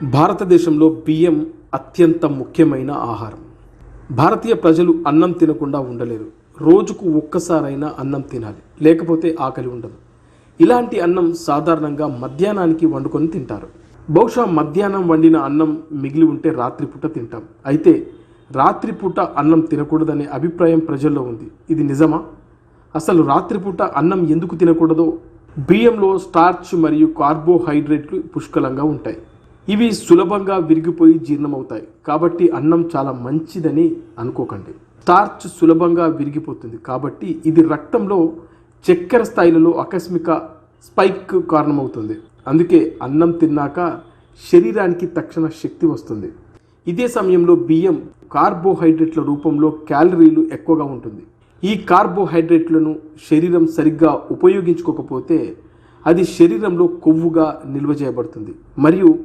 భారతదేశంలో బియ్యం అత్యంత ముఖ్యమైన ఆహారం. భారతీయ ప్రజలు అన్నం తినకుండా ఉండలేరు. రోజుకు ఒక్కసారైనా అన్నం తినాలి, లేకపోతే ఆకలి ఉండదు. ఇలాంటి అన్నం సాధారణంగా మధ్యాహ్నానికి వండుకొని తింటారు. బహుశా మధ్యాహ్నం వండిన అన్నం మిగిలి ఉంటే రాత్రిపూట తింటాం. అయితే రాత్రిపూట అన్నం తినకూడదనే అభిప్రాయం ప్రజల్లో ఉంది. ఇది నిజమా? అసలు రాత్రిపూట అన్నం ఎందుకు తినకూడదో? బియ్యంలో స్టార్చ్ మరియు కార్బోహైడ్రేట్లు పుష్కలంగా ఉంటాయి. ఇవి సులభంగా విరిగిపోయి జీర్ణమవుతాయి. కాబట్టి అన్నం చాలా మంచిదని అనుకోకండి. స్టార్చ్ సులభంగా విరిగిపోతుంది కాబట్టి ఇది రక్తంలో చక్కెర స్థాయిలలో ఆకస్మిక స్పైక్ కారణమవుతుంది. అందుకే అన్నం తిన్నాక శరీరానికి తక్షణ శక్తి వస్తుంది. ఇదే సమయంలో బియ్యం కార్బోహైడ్రేట్ల రూపంలో క్యాలరీలు ఎక్కువగా ఉంటుంది. ఈ కార్బోహైడ్రేట్లను శరీరం సరిగ్గా ఉపయోగించుకోకపోతే అది శరీరంలో కొవ్వుగా నిల్వ చేయబడుతుంది మరియు